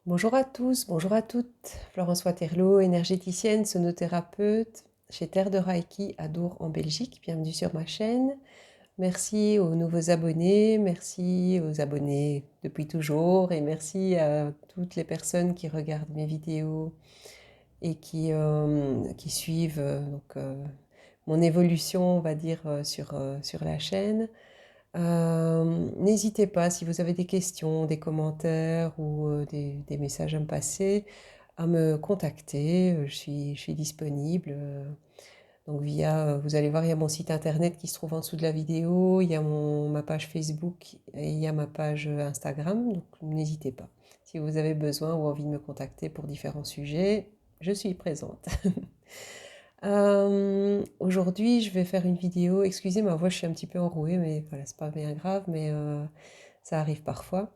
Bonjour à tous, bonjour à toutes. Florence Waterloo, énergéticienne, sonothérapeute chez Terre de Reiki à Dour en Belgique. Bienvenue sur ma chaîne. Merci aux nouveaux abonnés, merci aux abonnés depuis toujours et merci à toutes les personnes qui regardent mes vidéos et qui suivent mon évolution, on va dire, sur la chaîne. N'hésitez pas, si vous avez des questions, des commentaires ou des messages à me passer, à me contacter. Je suis disponible. Donc vous allez voir, il y a mon site internet qui se trouve en dessous de la vidéo, il y a ma page Facebook et il y a ma page Instagram. Donc n'hésitez pas. Si vous avez besoin ou envie de me contacter pour différents sujets, je suis présente. Aujourd'hui, je vais faire une vidéo. Excusez ma voix, je suis un petit peu enrouée, mais voilà, c'est pas bien grave, mais ça arrive parfois.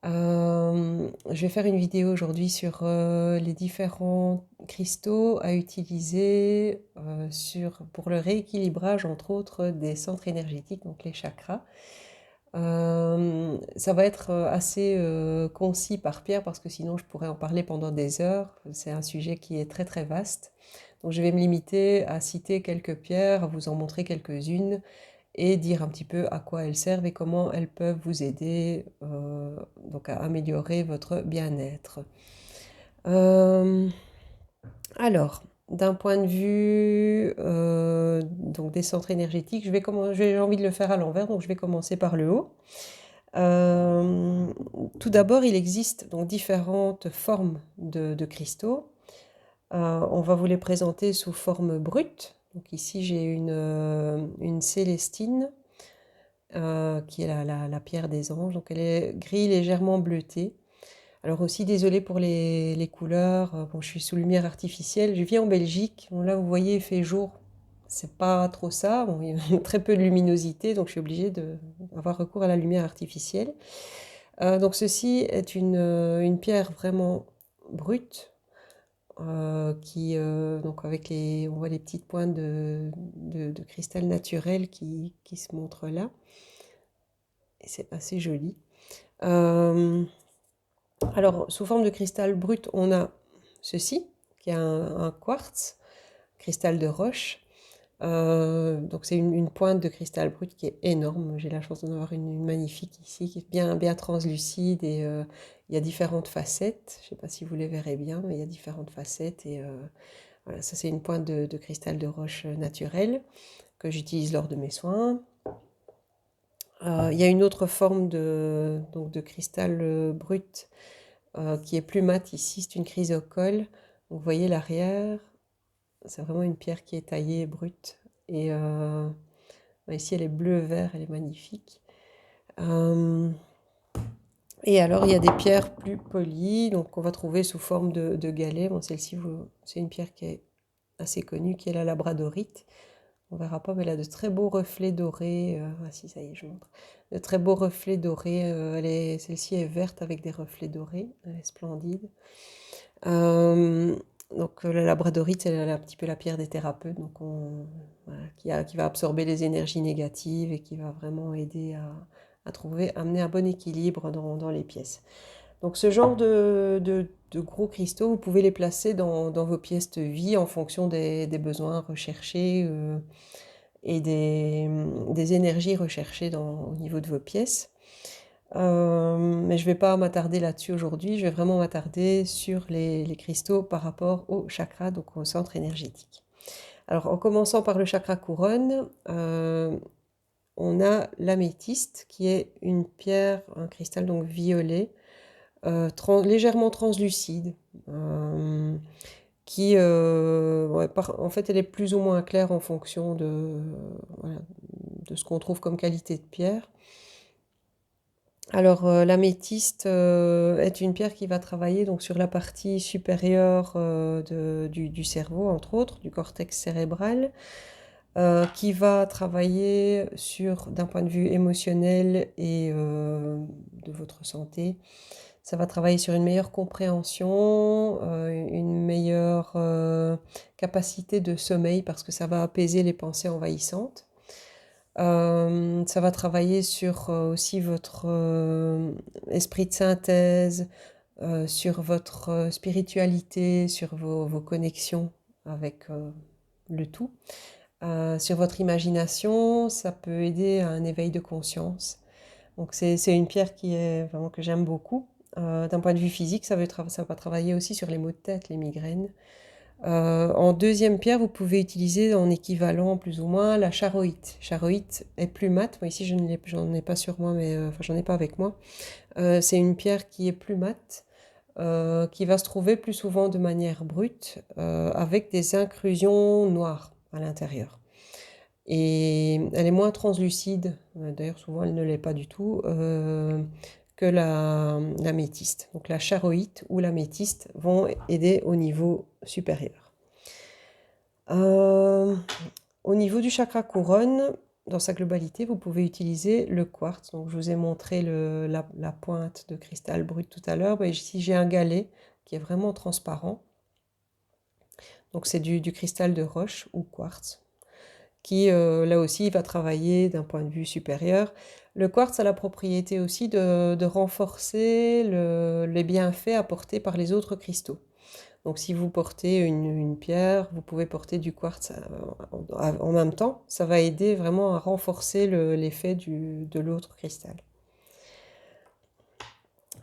Je vais faire une vidéo aujourd'hui sur les différents cristaux à utiliser pour le rééquilibrage, entre autres, des centres énergétiques, donc les chakras. Ça va être assez concis par pierre parce que sinon je pourrais en parler pendant des heures. C'est un sujet qui est très très vaste. Donc je vais me limiter à citer quelques pierres, à vous en montrer quelques-unes et dire un petit peu à quoi elles servent et comment elles peuvent vous aider donc à améliorer votre bien-être. Euh, alors, d'un point de vue donc des centres énergétiques, j'ai envie de le faire à l'envers, donc je vais commencer par le haut. Euh, Tout d'abord, il existe donc différentes formes de cristaux. On va vous les présenter sous forme brute. Donc ici, j'ai une célestine qui est la pierre des anges. Donc elle est gris légèrement bleutée. Alors aussi, désolée pour les couleurs. Bon, je suis sous lumière artificielle. Je vis en Belgique. Bon, là, vous voyez, il fait jour. C'est pas trop ça. Bon, il y a très peu de luminosité, donc je suis obligée d'avoir recours à la lumière artificielle. Donc ceci est une pierre vraiment brute, donc on voit les petites pointes de cristal naturel qui se montrent là. Et c'est assez joli. Euh, alors, sous forme de cristal brut, on a ceci, qui est un quartz, cristal de roche. Donc c'est une pointe de cristal brut qui est énorme. J'ai la chance d'en avoir une magnifique ici, qui est bien, bien translucide et il y a différentes facettes. Je ne sais pas si vous les verrez bien, mais il y a différentes facettes. Et voilà, ça c'est une pointe de cristal de roche naturel que j'utilise lors de mes soins. Il y a une autre forme donc de cristal brut qui est plus mat ici, c'est une chrysocole. Donc, vous voyez l'arrière, c'est vraiment une pierre qui est taillée brute. Et ici, elle est bleu-vert, elle est magnifique. Euh, et alors, il y a des pierres plus polies, donc qu'on va trouver sous forme de galets. Bon, celle-ci, c'est une pierre qui est assez connue, qui est la labradorite. On verra pas, mais elle a de très beaux reflets dorés. Ah si, ça y est, je montre. De très beaux reflets dorés. Celle-ci est verte avec des reflets dorés. Elle est splendide. Euh, donc la labradorite, c'est un petit peu la pierre des thérapeutes, donc qui va absorber les énergies négatives et qui va vraiment aider à amener un bon équilibre dans les pièces. Donc ce genre de gros cristaux, vous pouvez les placer dans vos pièces de vie en fonction des besoins recherchés et des énergies recherchées au niveau de vos pièces. Mais je ne vais pas m'attarder là-dessus aujourd'hui, je vais vraiment m'attarder sur les cristaux par rapport au chakra, donc au centre énergétique. Alors en commençant par le chakra couronne, on a l'améthyste qui est une pierre, un cristal donc violet, légèrement translucide, ouais, en fait elle est plus ou moins claire en fonction voilà, de ce qu'on trouve comme qualité de pierre. Alors, l'améthyste est une pierre qui va travailler donc sur la partie supérieure du cerveau, entre autres, du cortex cérébral, qui va travailler d'un point de vue émotionnel et de votre santé. Ça va travailler sur une meilleure compréhension, une meilleure capacité de sommeil parce que ça va apaiser les pensées envahissantes. Ça va travailler sur aussi votre esprit de synthèse, sur votre spiritualité, sur vos connexions avec le tout. Sur votre imagination, ça peut aider à un éveil de conscience. Donc c'est une pierre qui est vraiment que j'aime beaucoup. D'un point de vue physique, ça va travailler aussi sur les maux de tête, les migraines. En deuxième pierre, vous pouvez utiliser en équivalent plus ou moins la charoïte. Charoïte est plus mate. Moi ici, j'en ai pas sur moi, mais enfin j'en ai pas avec moi. C'est une pierre qui est plus mate, qui va se trouver plus souvent de manière brute, avec des inclusions noires à l'intérieur. Et elle est moins translucide, d'ailleurs souvent elle ne l'est pas du tout, que l'améthyste. Donc la charoïte ou l'améthyste vont aider au niveau supérieur. Au niveau du chakra couronne, dans sa globalité, vous pouvez utiliser le quartz. Donc je vous ai montré la pointe de cristal brut tout à l'heure. Ici j'ai un galet qui est vraiment transparent. Donc c'est du cristal de roche ou quartz, qui là aussi va travailler d'un point de vue supérieur. Le quartz a la propriété aussi de renforcer les bienfaits apportés par les autres cristaux. Donc si vous portez une pierre, vous pouvez porter du quartz en même temps. Ça va aider vraiment à renforcer l'effet de l'autre cristal.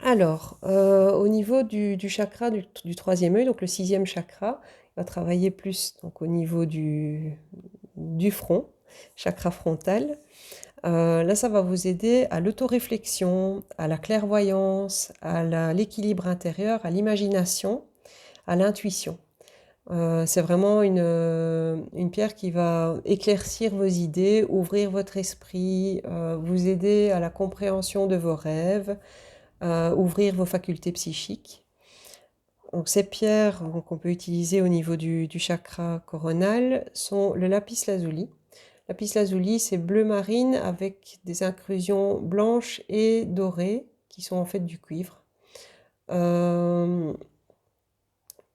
Alors, au niveau du chakra du troisième œil, donc le sixième chakra, va travailler plus donc, au niveau du front, chakra frontal. Là, ça va vous aider à l'autoréflexion, à la clairvoyance, à l'équilibre intérieur, à l'imagination, à l'intuition. C'est vraiment une pierre qui va éclaircir vos idées, ouvrir votre esprit, vous aider à la compréhension de vos rêves, ouvrir vos facultés psychiques. Donc ces pierres qu'on peut utiliser au niveau du chakra coronal sont le lapis lazuli. Lapis lazuli, c'est bleu marine avec des inclusions blanches et dorées qui sont en fait du cuivre.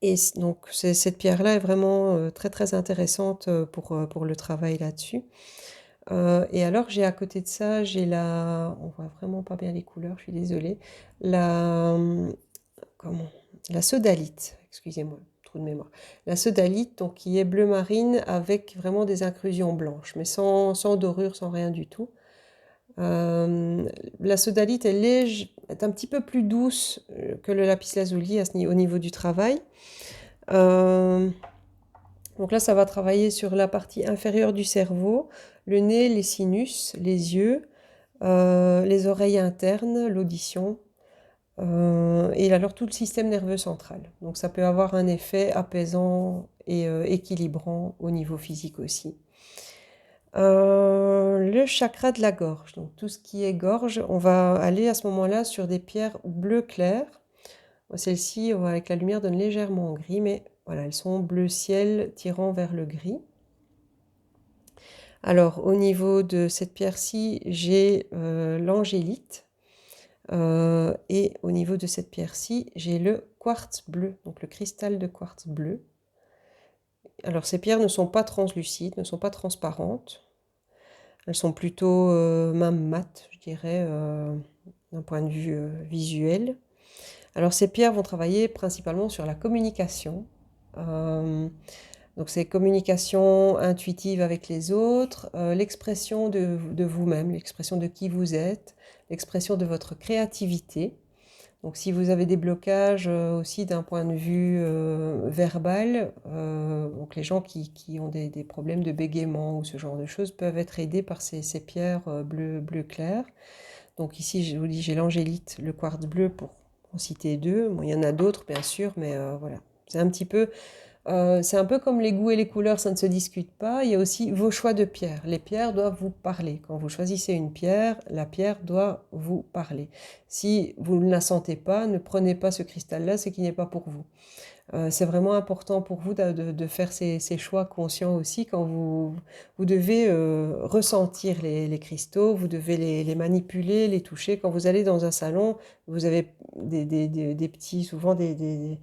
Et donc cette pierre-là est vraiment très très intéressante pour le travail là-dessus. Et alors j'ai à côté de ça, on voit vraiment pas bien les couleurs, je suis désolée, la sodalite, excusez-moi, trou de mémoire. La sodalite, donc qui est bleu marine avec vraiment des inclusions blanches, mais sans dorure, sans rien du tout. La sodalite est un petit peu plus douce que le lapis lazuli au niveau du travail. Donc là, ça va travailler sur la partie inférieure du cerveau, le nez, les sinus, les yeux, les oreilles internes, l'audition, et alors tout le système nerveux central. Donc ça peut avoir un effet apaisant et équilibrant au niveau physique aussi. Le chakra de la gorge, donc tout ce qui est gorge, on va aller à ce moment-là sur des pierres bleu clair. Celles-ci, avec la lumière, donnent légèrement gris, mais voilà, elles sont bleu ciel tirant vers le gris. Alors, au niveau de cette pierre-ci, j'ai l'angélite. Et au niveau de cette pierre-ci, j'ai le quartz bleu, donc le cristal de quartz bleu. Alors, ces pierres ne sont pas translucides, ne sont pas transparentes. Elles sont plutôt même mates, je dirais, d'un point de vue visuel. Alors, ces pierres vont travailler principalement sur la communication. Donc, c'est communication intuitive avec les autres, l'expression de vous-même, l'expression de qui vous êtes, l'expression de votre créativité. Donc, si vous avez des blocages aussi d'un point de vue verbal, donc les gens qui ont des problèmes de bégaiement ou ce genre de choses peuvent être aidés par ces pierres bleu clair. Donc ici, je vous dis, j'ai l'angélite, le quartz bleu pour en citer deux. Bon, il y en a d'autres, bien sûr, mais voilà. C'est un peu comme les goûts et les couleurs, ça ne se discute pas. Il y a aussi vos choix de pierres. Les pierres doivent vous parler. Quand vous choisissez une pierre, la pierre doit vous parler. Si vous ne la sentez pas, ne prenez pas ce cristal-là, c'est qu'il n'est pas pour vous. C'est vraiment important pour vous de faire ces choix conscients aussi quand vous devez ressentir les cristaux, vous devez les manipuler, les toucher. Quand vous allez dans un salon, vous avez souvent des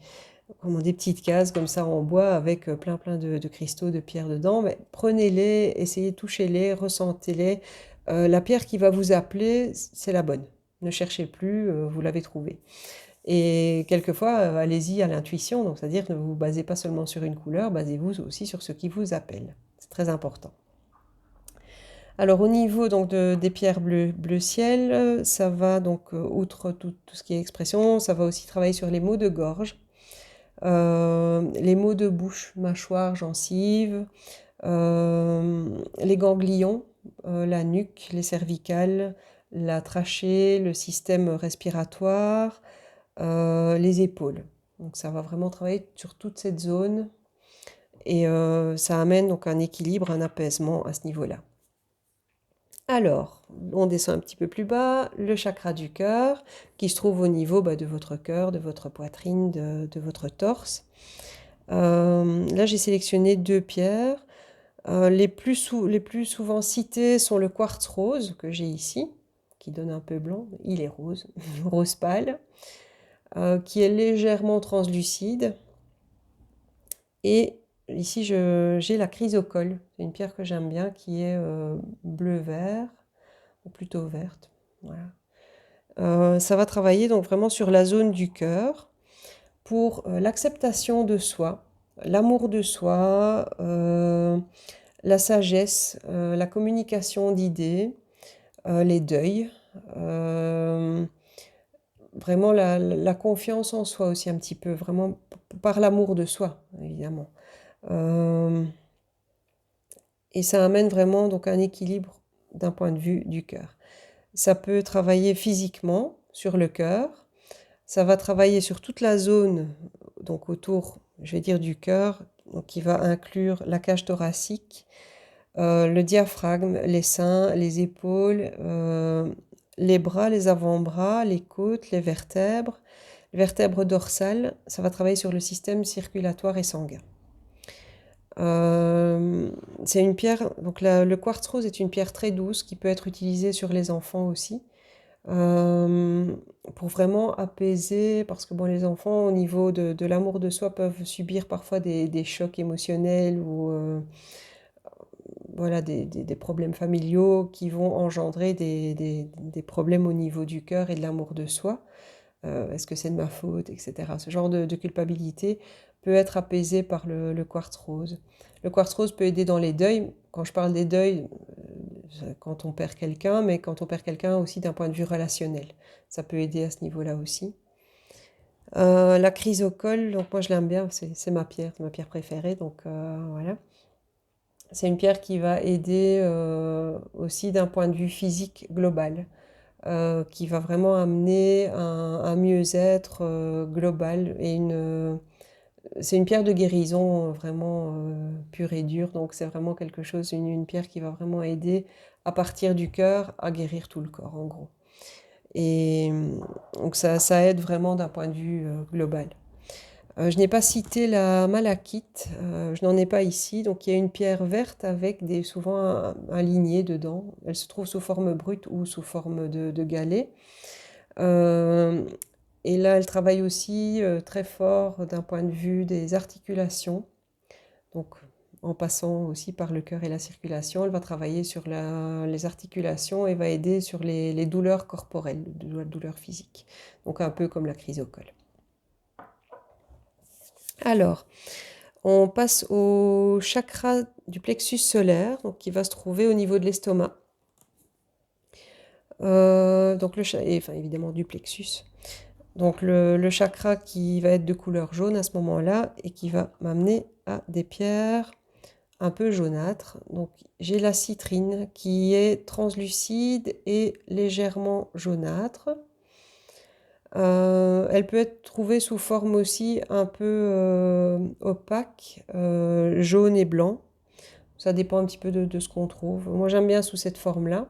petites cases comme ça en bois avec plein de cristaux, de pierres dedans. Mais prenez-les, essayez, touchez-les, ressentez-les. La pierre qui va vous appeler, c'est la bonne. Ne cherchez plus, vous l'avez trouvée. Et quelquefois, allez-y à l'intuition, donc c'est-à-dire ne vous basez pas seulement sur une couleur, basez-vous aussi sur ce qui vous appelle. C'est très important. Alors au niveau donc des pierres bleu ciel, ça va donc, outre tout ce qui est expression, ça va aussi travailler sur les maux de gorge, les maux de bouche, mâchoire, gencive, les ganglions, la nuque, les cervicales, la trachée, le système respiratoire, les épaules. Donc ça va vraiment travailler sur toute cette zone et ça amène donc un équilibre, un apaisement à ce niveau-là. Alors, on descend un petit peu plus bas, le chakra du cœur, qui se trouve au niveau de votre cœur, de votre poitrine, de votre torse. Là, j'ai sélectionné 2 pierres. Les plus souvent citées sont le quartz rose, que j'ai ici, qui donne un peu blanc, il est rose, rose pâle, qui est légèrement translucide. Et ici, j'ai la chrysocole, c'est une pierre que j'aime bien, qui est bleu-vert, ou plutôt verte. Voilà. Ça va travailler donc vraiment sur la zone du cœur pour l'acceptation de soi, l'amour de soi, la sagesse, la communication d'idées, les deuils, vraiment la confiance en soi aussi un petit peu, vraiment par l'amour de soi, évidemment. Et ça amène vraiment donc un équilibre d'un point de vue du cœur. Ça peut travailler physiquement sur le cœur, ça va travailler sur toute la zone donc autour, je vais dire, du cœur, donc qui va inclure la cage thoracique, le diaphragme, les seins, les épaules, les bras, les avant-bras, les côtes, les vertèbres dorsales. Ça va travailler sur le système circulatoire et sanguin. C'est une pierre, donc le quartz rose est une pierre très douce qui peut être utilisée sur les enfants aussi, pour vraiment apaiser, parce que bon, les enfants, au niveau de l'amour de soi, peuvent subir parfois des chocs émotionnels ou voilà, des problèmes familiaux qui vont engendrer des problèmes au niveau du cœur et de l'amour de soi. Est-ce que c'est de ma faute, etc. Ce genre de culpabilité peut être apaisé par le quartz rose. Le quartz rose peut aider dans les deuils. Quand je parle des deuils, quand on perd quelqu'un, mais quand on perd quelqu'un aussi d'un point de vue relationnel. Ça peut aider à ce niveau-là aussi. La chrysocole, donc moi je l'aime bien, c'est ma pierre préférée, donc voilà. C'est une pierre qui va aider aussi d'un point de vue physique global, qui va vraiment amener un mieux-être global et c'est une pierre de guérison vraiment pure et dure, donc c'est vraiment quelque chose, une pierre qui va vraiment aider à partir du cœur à guérir tout le corps en gros. Et donc ça aide vraiment d'un point de vue global. Je n'ai pas cité la malachite, je n'en ai pas ici, donc il y a une pierre verte avec souvent un ligné dedans. Elle se trouve sous forme brute ou sous forme de galet. Et là, elle travaille aussi très fort d'un point de vue des articulations. Donc, en passant aussi par le cœur et la circulation, elle va travailler sur les articulations et va aider sur les douleurs corporelles, les douleurs physiques. Donc, un peu comme la chrysocole. Alors, on passe au chakra du plexus solaire, donc qui va se trouver au niveau de l'estomac. Donc enfin évidemment du plexus. Donc le chakra qui va être de couleur jaune à ce moment-là et qui va m'amener à des pierres un peu jaunâtres. Donc j'ai la citrine qui est translucide et légèrement jaunâtre. Elle peut être trouvée sous forme aussi un peu opaque, jaune et blanc. Ça dépend un petit peu de ce qu'on trouve. Moi j'aime bien sous cette forme-là.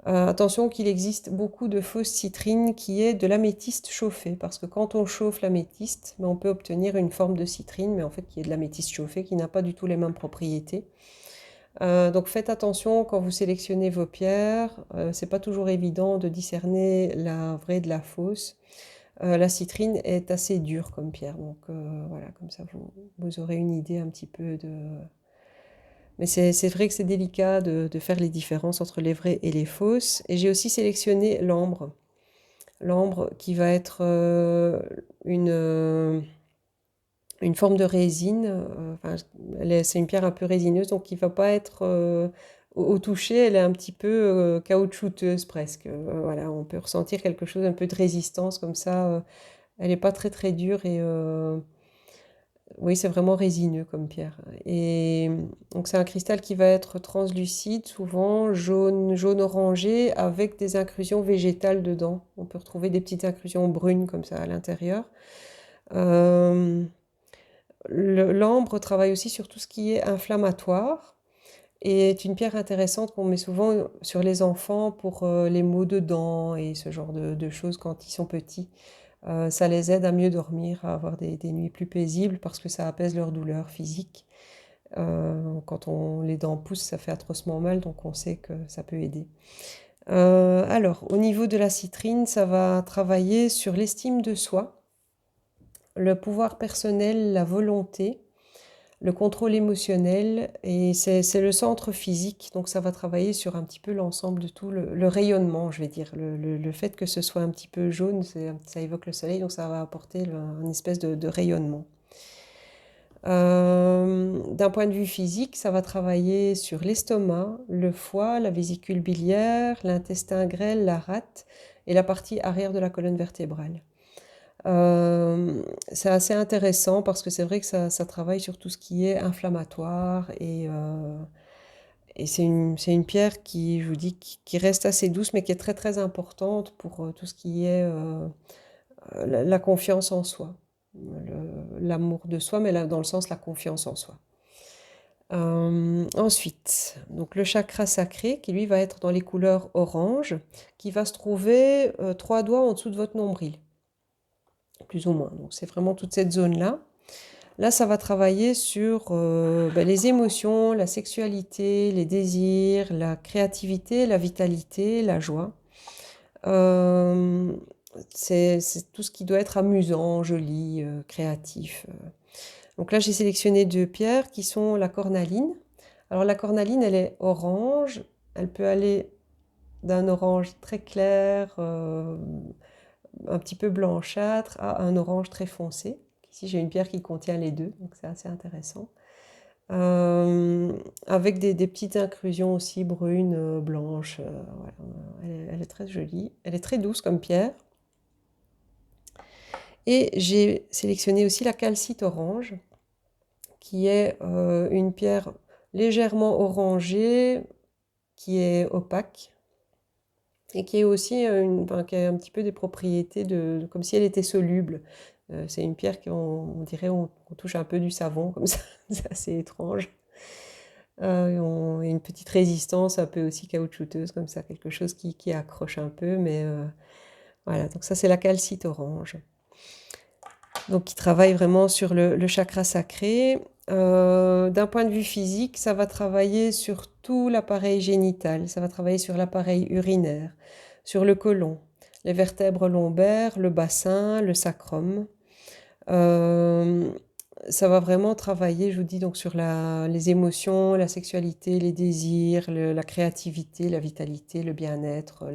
Attention qu'il existe beaucoup de fausses citrines qui est de l'améthyste chauffé, parce que quand on chauffe l'améthyste, on peut obtenir une forme de citrine, mais en fait qui est de l'améthyste chauffé, qui n'a pas du tout les mêmes propriétés. Donc faites attention quand vous sélectionnez vos pierres, c'est pas toujours évident de discerner la vraie de la fausse. La citrine est assez dure comme pierre, donc voilà, comme ça vous aurez une idée un petit peu de... Mais c'est vrai que c'est délicat de faire les différences entre les vraies et les fausses. Et j'ai aussi sélectionné l'ambre. L'ambre qui va être une forme de résine. Enfin, c'est une pierre un peu résineuse, donc qui va pas être au toucher, elle est un petit peu caoutchouteuse presque. Voilà, on peut ressentir quelque chose, un peu de résistance comme ça. Elle n'est pas très très dure et oui, c'est vraiment résineux comme pierre. Et donc c'est un cristal qui va être translucide, souvent jaune, jaune orangé, avec des inclusions végétales dedans. On peut retrouver des petites inclusions brunes comme ça à l'intérieur. Euh, L'ambre travaille aussi sur tout ce qui est inflammatoire et est une pierre intéressante qu'on met souvent sur les enfants pour les maux de dents et ce genre de choses quand ils sont petits. Ça les aide à mieux dormir, à avoir des nuits plus paisibles parce que ça apaise leur douleur physique. Quand les dents poussent, ça fait atrocement mal, donc on sait que ça peut aider. Alors, au niveau de la citrine, ça va travailler sur l'estime de soi, le pouvoir personnel, la volonté, le contrôle émotionnel, et c'est le centre physique, donc ça va travailler sur un petit peu l'ensemble de tout, le rayonnement, je vais dire. Le fait que ce soit un petit peu jaune, ça évoque le soleil, donc ça va apporter une espèce de rayonnement. D'un point de vue physique, ça va travailler sur l'estomac, le foie, la vésicule biliaire, l'intestin grêle, la rate et la partie arrière de la colonne vertébrale. C'est assez intéressant parce que c'est vrai que ça travaille sur tout ce qui est inflammatoire et c'est une pierre qui, je vous dis, qui reste assez douce mais qui est très très importante pour tout ce qui est la confiance en soi, l'amour de soi, mais là, dans le sens la confiance en soi. Ensuite, donc le chakra sacré qui lui va être dans les couleurs orange, qui va se trouver 3 doigts en dessous de votre nombril, plus ou moins. Donc c'est vraiment toute cette zone-là. Là, ça va travailler sur les émotions, la sexualité, les désirs, la créativité, la vitalité, la joie. C'est tout ce qui doit être amusant, joli, créatif. Donc là, j'ai sélectionné 2 pierres qui sont la cornaline. Alors la cornaline, elle est orange. Elle peut aller d'un orange très clair, un petit peu blanchâtre, à un orange très foncé. Ici, j'ai une pierre qui contient les deux, donc c'est assez intéressant. Avec des petites inclusions aussi brunes, blanches. Voilà. Elle est très jolie. Elle est très douce comme pierre. Et j'ai sélectionné aussi la calcite orange, qui est une pierre légèrement orangée, qui est opaque, et qui est aussi qui a un petit peu des propriétés comme si elle était soluble. C'est une pierre qu'on dirait on touche un peu du savon, comme ça, c'est assez étrange. Et une petite résistance un peu aussi caoutchouteuse, comme ça, quelque chose qui accroche un peu, mais voilà, donc ça c'est la calcite orange. Donc qui travaille vraiment sur le chakra sacré. D'un point de vue physique, ça va travailler sur tout l'appareil génital, ça va travailler sur l'appareil urinaire, sur le côlon, les vertèbres lombaires, le bassin, le sacrum. Ça va vraiment travailler, je vous dis, donc sur les émotions, la sexualité, les désirs, la créativité, la vitalité, le bien-être.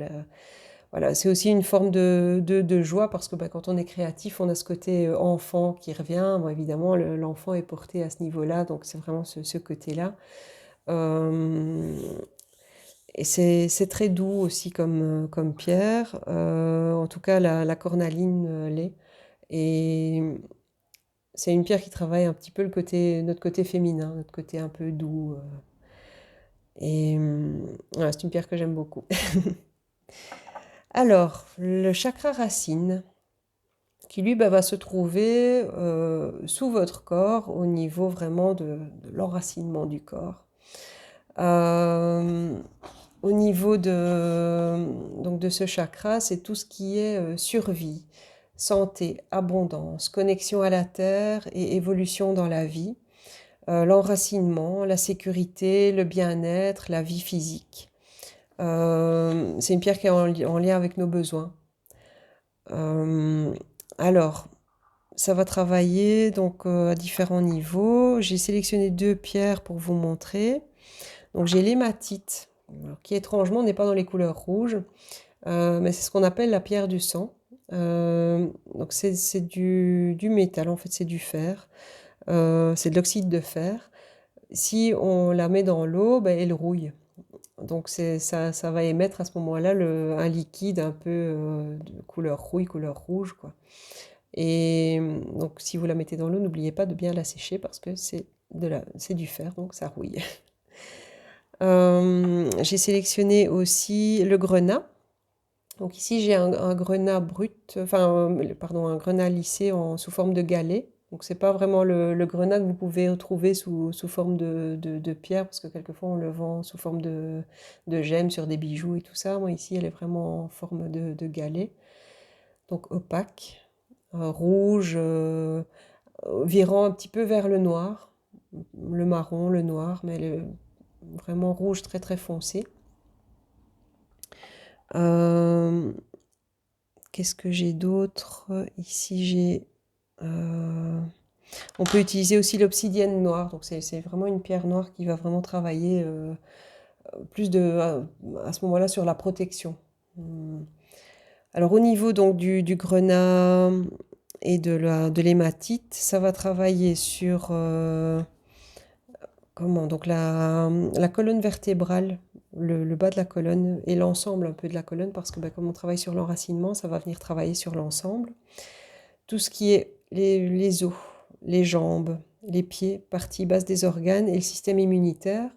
Voilà, c'est aussi une forme de joie parce que quand on est créatif, on a ce côté enfant qui revient. Bon, évidemment, l'enfant est porté à ce niveau-là, donc c'est vraiment ce côté-là. Euh, et c'est très doux aussi comme pierre. En tout cas, la cornaline l'est. Et c'est une pierre qui travaille un petit peu notre côté féminin, notre côté un peu doux. Et voilà, c'est une pierre que j'aime beaucoup. Alors, le chakra racine, qui lui va se trouver sous votre corps au niveau vraiment de l'enracinement du corps. Au niveau donc de ce chakra, c'est tout ce qui est survie, santé, abondance, connexion à la terre et évolution dans la vie, l'enracinement, la sécurité, le bien-être, la vie physique. C'est une pierre qui est en lien avec nos besoins. Alors, ça va travailler donc à différents niveaux. J'ai sélectionné 2 pierres pour vous montrer. Donc j'ai l'hématite, qui étrangement n'est pas dans les couleurs rouges. Mais c'est ce qu'on appelle la pierre du sang. Donc c'est du métal, en fait, c'est du fer. C'est de l'oxyde de fer. Si on la met dans l'eau, ben, elle rouille. Donc ça va émettre à ce moment-là un liquide un peu de couleur rouille, couleur rouge, quoi. Et donc si vous la mettez dans l'eau, n'oubliez pas de bien la sécher parce que c'est du fer, donc ça rouille. J'ai sélectionné aussi le grenat. Donc ici j'ai un grenat brut, enfin pardon, un grenat lissé sous forme de galet. Donc c'est pas vraiment le grenat que vous pouvez retrouver sous forme de pierre, parce que quelquefois on le vend sous forme de gemme sur des bijoux et tout ça. Moi ici elle est vraiment en forme de galet, donc opaque, rouge, virant un petit peu vers le noir, le marron, le noir, mais elle est vraiment rouge très très foncé. Qu'est-ce que j'ai d'autre? Ici, on peut utiliser aussi l'obsidienne noire. Donc, c'est vraiment une pierre noire qui va vraiment travailler plus à ce moment-là sur la protection. Alors, au niveau donc du grenat et de l'hématite, ça va travailler sur donc la colonne vertébrale, le bas de la colonne et l'ensemble un peu de la colonne, parce que comme on travaille sur l'enracinement, ça va venir travailler sur l'ensemble. Tout ce qui est les os, les jambes, les pieds, partie basse des organes et le système immunitaire,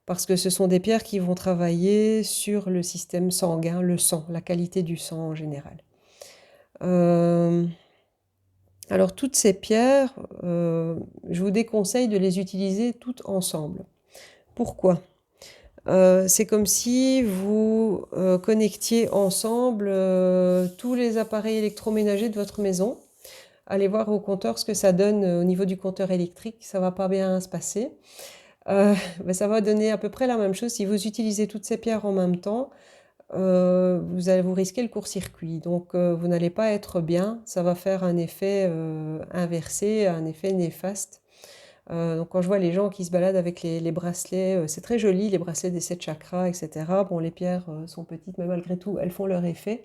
parce que ce sont des pierres qui vont travailler sur le système sanguin, le sang, la qualité du sang en général. Alors toutes ces pierres, je vous déconseille de les utiliser toutes ensemble. Pourquoi? C'est comme si vous connectiez ensemble tous les appareils électroménagers de votre maison. Allez voir au compteur ce que ça donne au niveau du compteur électrique, ça va pas bien se passer. Ça va donner à peu près la même chose si vous utilisez toutes ces pierres en même temps. Vous risquez le court-circuit, donc vous n'allez pas être bien, ça va faire un effet inversé, un effet néfaste. Donc quand je vois les gens qui se baladent avec les bracelets, c'est très joli, les bracelets des 7 chakras, etc. Bon, les pierres sont petites, mais malgré tout, elles font leur effet.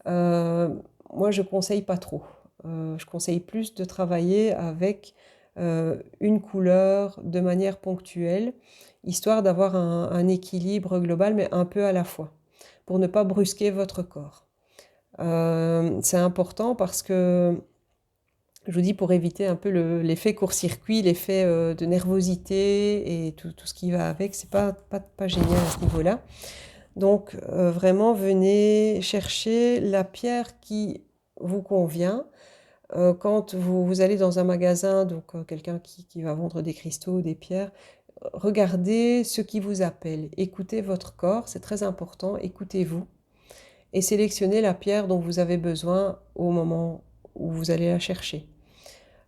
Moi, je conseille pas trop. Je conseille plus de travailler avec une couleur de manière ponctuelle, histoire d'avoir un équilibre global, mais un peu à la fois, pour ne pas brusquer votre corps. C'est important parce que, je vous dis, pour éviter un peu l'effet court-circuit, l'effet de nervosité et tout ce qui va avec, c'est pas génial à ce niveau-là. Donc vraiment, venez chercher la pierre qui vous convient. Quand vous allez dans un magasin, donc quelqu'un qui va vendre des cristaux, des pierres, regardez ce qui vous appelle. Écoutez votre corps, c'est très important, écoutez-vous. Et sélectionnez la pierre dont vous avez besoin au moment où vous allez la chercher.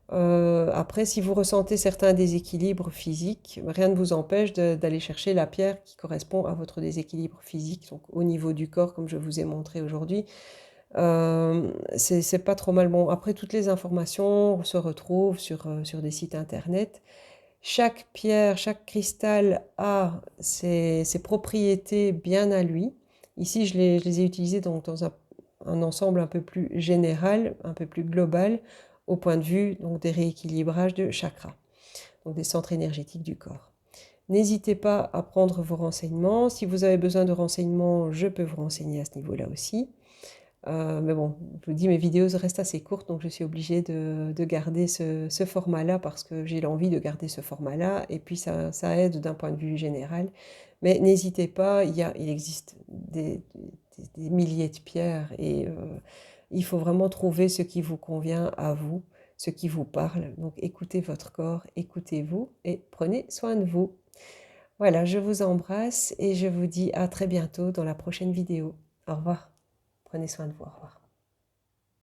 Après, si vous ressentez certains déséquilibres physiques, rien ne vous empêche d'aller chercher la pierre qui correspond à votre déséquilibre physique, donc au niveau du corps, comme je vous ai montré aujourd'hui. C'est pas trop mal. Bon, après, toutes les informations se retrouvent sur des sites internet. Chaque pierre, chaque cristal a ses propriétés bien à lui. Ici, je les ai utilisés dans un ensemble un peu plus général, un peu plus global, au point de vue donc, des rééquilibrages de chakras, donc des centres énergétiques du corps. N'hésitez pas à prendre vos renseignements. Si vous avez besoin de renseignements, je peux vous renseigner à ce niveau-là aussi. Mais bon, je vous dis, mes vidéos restent assez courtes, donc je suis obligée de garder ce format-là parce que j'ai l'envie de garder ce format-là, et puis ça aide d'un point de vue général. Mais n'hésitez pas, il existe des milliers de pierres, et il faut vraiment trouver ce qui vous convient à vous, ce qui vous parle. Donc écoutez votre corps, écoutez-vous, et prenez soin de vous. Voilà, je vous embrasse, et je vous dis à très bientôt dans la prochaine vidéo. Au revoir. Prenez soin de vous. Au revoir.